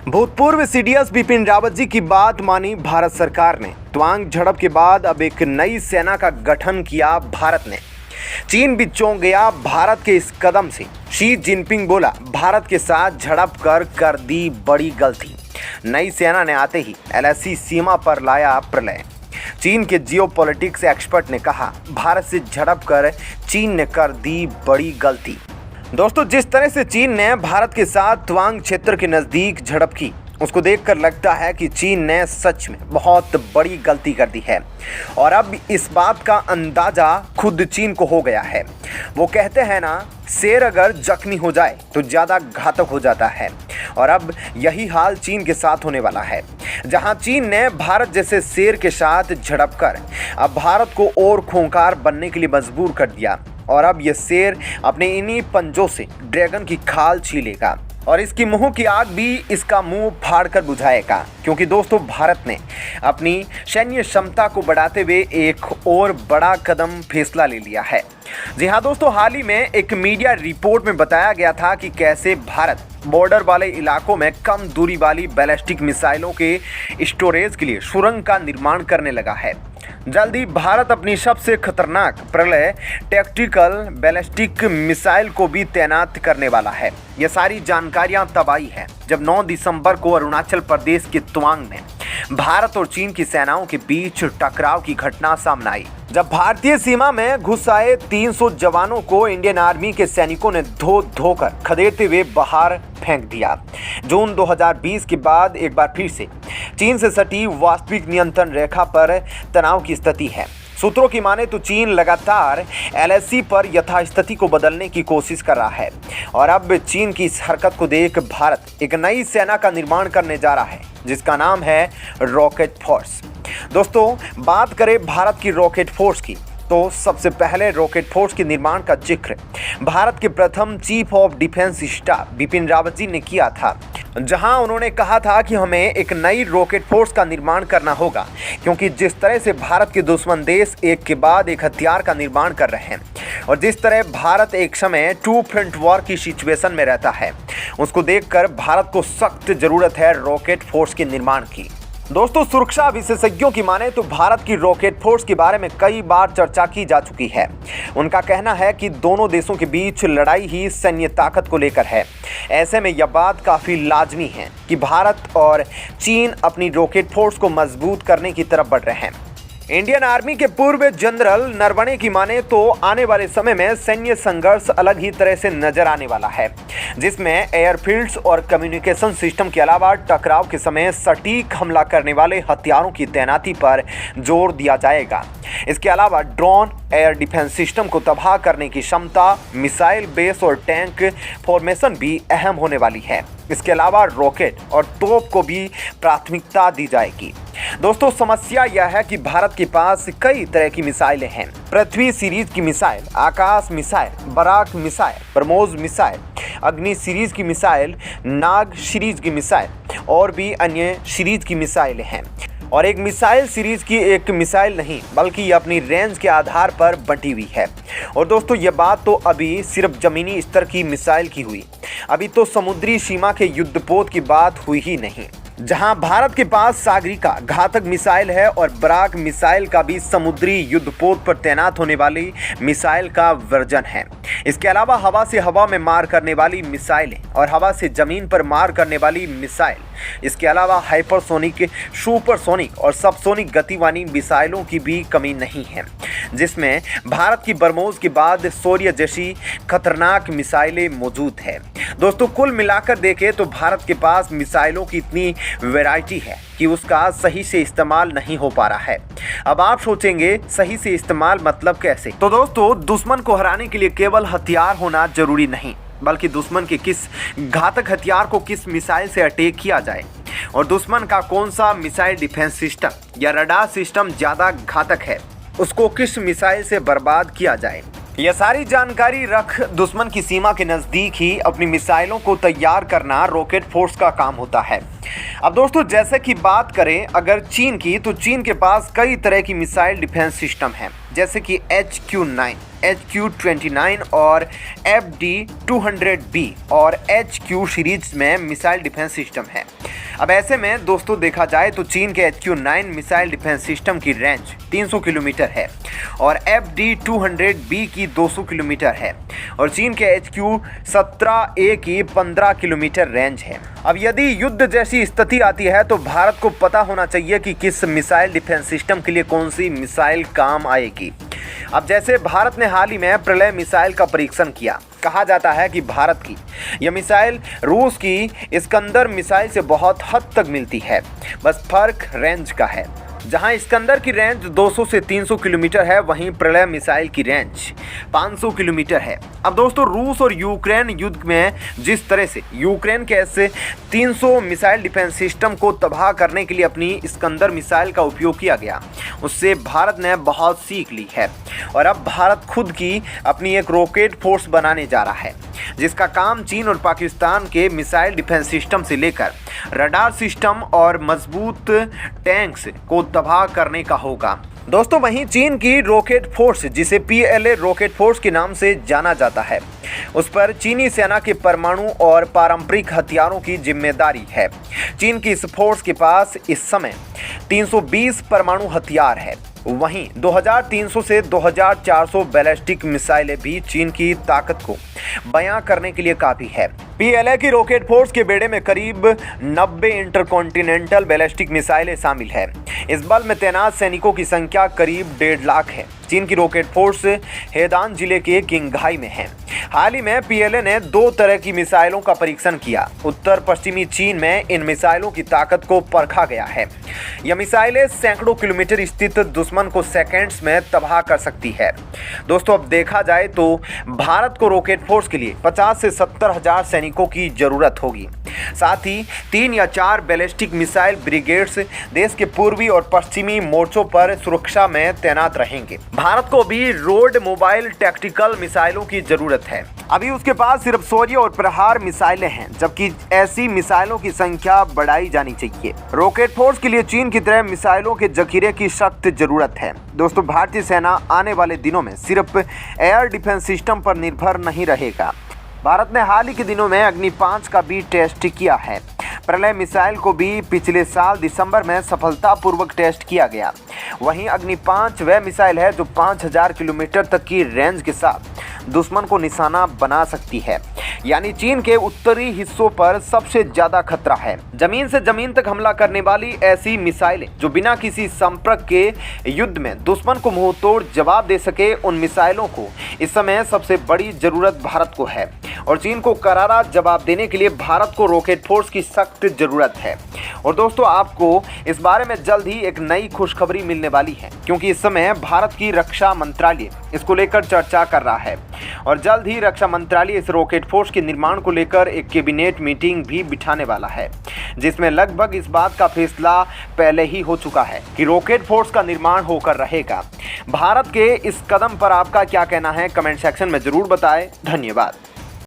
भूतपूर्व सीडीएस बिपिन रावत जी की बात मानी भारत सरकार ने। तवांग झड़प के बाद अब एक नई सेना का गठन किया भारत ने। चीन भी चौंक गया भारत के इस कदम से। शी जिनपिंग बोला, भारत के साथ झड़प कर दी बड़ी गलती। नई सेना ने आते ही एलएसी सीमा पर लाया प्रलय। चीन के जियोपॉलिटिक्स एक्सपर्ट ने कहा, भारत से झड़प कर चीन ने कर दी बड़ी गलती। दोस्तों, जिस तरह से चीन ने भारत के साथ तवांग क्षेत्र के नज़दीक झड़प की, उसको देखकर लगता है कि चीन ने सच में बहुत बड़ी गलती कर दी है। और अब इस बात का अंदाज़ा खुद चीन को हो गया है। वो कहते हैं ना, शेर अगर जख्मी हो जाए तो ज़्यादा घातक हो जाता है। और अब यही हाल चीन के साथ होने वाला है, जहां चीन ने भारत जैसे शेर के साथ झड़प कर अब भारत को और खूंखार बनने के लिए मजबूर कर दिया। और अब ये शेर अपने इन्हीं पंजों से ड्रैगन की खाल छीलेगा और इसकी मुंह की आग भी इसका मुंह फाड़ कर बुझाएगा। क्योंकि दोस्तों, भारत ने अपनी सैन्य क्षमता को बढ़ाते हुए एक और बड़ा कदम फैसला ले लिया है। जी हाँ दोस्तों, हाल ही में एक मीडिया रिपोर्ट में बताया गया था कि कैसे भारत बॉर्डर वाले इलाकों में कम दूरी वाली बैलिस्टिक मिसाइलों के स्टोरेज के लिए सुरंग का निर्माण करने लगा है। जल्दी भारत अपनी सबसे खतरनाक प्रलय टैक्टिकल बैलिस्टिक मिसाइल को भी तैनात करने वाला है। ये सारी जानकारियां तब आई है जब 9 दिसंबर को अरुणाचल प्रदेश के तवांग में भारत और चीन की सेनाओं के बीच टकराव की घटना सामने आई। जब भारतीय सीमा में घुस आए 300 जवानों को इंडियन आर्मी के सैनिकों ने धो कर खदेड़ते हुए बाहर फेंक दिया। जून 2020 के बाद एक बार फिर से चीन से सटी वास्तविक नियंत्रण रेखा पर तनाव की स्थिति है। सूत्रों की माने तो चीन लगातार एलएसी पर यथास्थिति को बदलने की कोशिश कर रहा है। और अब चीन की इस हरकत को देख भारत एक नई सेना का निर्माण करने जा रहा है, जिसका नाम है रॉकेट फोर्स। दोस्तों, बात करें भारत की रॉकेट फोर्स की, तो सबसे पहले रॉकेट फोर्स के निर्माण का जिक्र भारत के प्रथम chief of defence staff Bipin Rawat ji ने किया था, जहां उन्होंने कहा था कि हमें एक नई रॉकेट फोर्स का निर्माण करना होगा। क्योंकि जिस तरह से भारत के दुश्मन देश एक के बाद एक हथियार का निर्माण कर रहे हैं और जिस तरह भारत एक समय 2 फ्रंट वॉर की सिचुएशन में रहता है, उसको देखकर भारत को सख्त जरूरत है रॉकेट फोर्स के निर्माण की। दोस्तों, सुरक्षा विशेषज्ञों की माने तो भारत की रॉकेट फोर्स के बारे में कई बार चर्चा की जा चुकी है। उनका कहना है कि दोनों देशों के बीच लड़ाई ही सैन्य ताकत को लेकर है। ऐसे में यह बात काफ़ी लाजमी है कि भारत और चीन अपनी रॉकेट फोर्स को मजबूत करने की तरफ बढ़ रहे हैं। इंडियन आर्मी के पूर्व जनरल नरवणे की माने तो आने वाले समय में सैन्य संघर्ष अलग ही तरह से नजर आने वाला है, जिसमें एयरफील्ड्स और कम्युनिकेशन सिस्टम के अलावा टकराव के समय सटीक हमला करने वाले हथियारों की तैनाती पर जोर दिया जाएगा। इसके अलावा ड्रोन, एयर डिफेंस सिस्टम को तबाह करने की क्षमता, मिसाइल बेस और टैंक फॉर्मेशन भी अहम होने वाली है। इसके अलावा रॉकेट और तोप को भी प्राथमिकता दी जाएगी। दोस्तों, समस्या यह है कि भारत के पास कई तरह की मिसाइलें हैं। पृथ्वी सीरीज की missile, Akash missile, Barak missile, BrahMos missile, Agni series की मिसाइल, नाग सीरीज की मिसाइल और भी अन्य सीरीज की मिसाइलें हैं। और एक मिसाइल सीरीज की एक मिसाइल नहीं, बल्कि ये अपनी रेंज के आधार पर बंटी हुई है। और दोस्तों, ये बात तो अभी सिर्फ जमीनी स्तर की मिसाइल की हुई, अभी तो समुद्री सीमा के युद्धपोत की बात हुई ही नहीं, जहां भारत के पास सागरिका घातक मिसाइल है और बराक मिसाइल का भी समुद्री युद्धपोत पर तैनात होने वाली मिसाइल का वर्जन है। इसके अलावा हवा से हवा में मार करने वाली मिसाइलें और हवा से जमीन पर मार करने वाली मिसाइल, इसके अलावा हाइपरसोनिक, सुपरसोनिक और सबसोनिक गति वाली मिसाइलों की भी कमी नहीं है, जिसमें भारत की ब्रह्मोस के बाद शौर्य जैसी खतरनाक मिसाइलें मौजूद है। दोस्तों, कुल मिलाकर देखें तो भारत के पास मिसाइलों की इतनी वैरायटी है कि उसका सही से इस्तेमाल नहीं हो पा रहा है। अब आप सोचेंगे, सही से इस्तेमाल मतलब कैसे? तो दोस्तों, दुश्मन को हराने के लिए केवल हथियार होना जरूरी नहीं, बल्कि दुश्मन के किस घातक हथियार को किस मिसाइल से अटैक किया जाए और दुश्मन का कौन सा मिसाइल डिफेंस सिस्टम या रडार सिस्टम ज़्यादा घातक है, उसको किस मिसाइल से बर्बाद किया जाए। यह सारी जानकारी रख दुश्मन की सीमा के नज़दीक ही अपनी मिसाइलों को तैयार करना रॉकेट फोर्स का काम होता है। अब दोस्तों, जैसे कि बात करें अगर चीन की, तो चीन के पास कई तरह की मिसाइल डिफेंस सिस्टम हैं, जैसे कि HQ-9, HQ-29 और FD-200B और HQ सीरीज में मिसाइल डिफेंस सिस्टम है। अब ऐसे में दोस्तों देखा जाए तो चीन के HQ-9 मिसाइल डिफेंस सिस्टम की रेंज 300 किलोमीटर है और FD-200B की 200 किलोमीटर है और चीन के HQ-17A की 15 किलोमीटर रेंज है। अब यदि युद्ध जैसी स्थिति आती है तो भारत को पता होना चाहिए कि किस मिसाइल डिफेंस सिस्टम के लिए कौन सी मिसाइल काम आएगी। अब जैसे भारत ने हाल ही में प्रलय मिसाइल का परीक्षण किया। कहा जाता है कि भारत की यह मिसाइल रूस की इस्कंदर मिसाइल से बहुत हद तक मिलती है, बस फर्क रेंज का है। जहां इस्कंदर की रेंज 200 से 300 किलोमीटर है, वहीं प्रलय मिसाइल की रेंज 500 किलोमीटर है। अब दोस्तों रूस और यूक्रेन युद्ध में जिस तरह से यूक्रेन के ऐसे 300 मिसाइल डिफेंस सिस्टम को तबाह करने के लिए अपनी इस्कंदर मिसाइल का उपयोग किया गया, उससे भारत ने बहुत सीख ली है और अब भारत खुद की अपनी एक रॉकेट फोर्स बनाने जा रहा है, जिसका काम चीन और पाकिस्तान के मिसाइल डिफेंस सिस्टम से लेकर रडार सिस्टम और मजबूत टैंक्स को तबाह करने का होगा। दोस्तों वहीं चीन की रॉकेट फोर्स, जिसे PLA रॉकेट फोर्स के नाम से जाना जाता है, उस पर चीनी सेना के परमाणु और पारंपरिक हथियारों की जिम्मेदारी है। चीन की इस फोर्स के पास इस समय 320 परमाणु हथियार है। वहीं 2300 से 2400 बैलिस्टिक मिसाइलें भी चीन की ताकत को बयां करने के लिए काफ़ी है। PLA की रॉकेट फोर्स के बेड़े में करीब 90 इंटरकॉन्टिनेंटल बैलिस्टिक मिसाइलें शामिल है। इस बल में तैनात सैनिकों की संख्या करीब 1.5 लाख है। चीन की रॉकेट फोर्स हेदान जिले के किंगघाई में है। हाल ही में PLA ने 2 तरह की मिसाइलों का परीक्षण किया। उत्तर पश्चिमी चीन में इन मिसाइलों की ताकत को परखा गया है। यह मिसाइलें सैकड़ों किलोमीटर स्थित दुश्मन को सेकंड्स में तबाह कर सकती है। दोस्तों अब देखा जाए तो भारत को रॉकेट फोर्स के लिए 50 से 70 हजार सैनिकों की जरूरत होगी। साथ ही 3 या 4 बैलिस्टिक मिसाइल ब्रिगेड्स देश के पूर्वी और पश्चिमी मोर्चों पर सुरक्षा में तैनात रहेंगे। भारत को भी रोड मोबाइल टैक्टिकल मिसाइलों की जरूरत है। अभी उसके पास सिर्फ शौर्य और प्रहार मिसाइलें हैं, जबकि ऐसी मिसाइलों की संख्या बढ़ाई जानी चाहिए। रॉकेट फोर्स के लिए चीन की तरह मिसाइलों के जखीरे की सख्त जरूरत है। दोस्तों भारतीय सेना आने वाले दिनों में सिर्फ एयर डिफेंस सिस्टम पर निर्भर नहीं रहेगा। भारत ने हाल ही के दिनों में अग्नि 5 का भी टेस्ट किया है। प्रलय मिसाइल को भी पिछले साल दिसंबर में सफलतापूर्वक टेस्ट किया गया। वहीं अग्नि 5 वह मिसाइल है जो 5000 किलोमीटर तक की रेंज के साथ दुश्मन को निशाना बना सकती है, यानी चीन के उत्तरी हिस्सों पर सबसे ज्यादा खतरा है। जमीन से जमीन तक हमला करने वाली ऐसी मिसाइलें जो बिना किसी संपर्क के युद्ध में दुश्मन को मुंहतोड़ जवाब दे सके, उन मिसाइलों को इस समय सबसे बड़ी जरूरत भारत को है और चीन को करारा जवाब देने के लिए भारत को रॉकेट फोर्स की सख्त जरूरत है। और दोस्तों आपको इस बारे में जल्द ही एक नई खुशखबरी मिलने वाली है, क्योंकि इस समय भारत की रक्षा मंत्रालय इसको लेकर चर्चा कर रहा है और जल्द ही रक्षा मंत्रालय इस रॉकेट फोर्स के निर्माण को लेकर एक कैबिनेट मीटिंग भी बिठाने वाला है, जिसमें लगभग इस बात का फैसला पहले ही हो चुका है कि रॉकेट फोर्स का निर्माण होकर रहेगा। भारत के इस कदम पर आपका क्या कहना है, कमेंट सेक्शन में जरूर बताएं। धन्यवाद।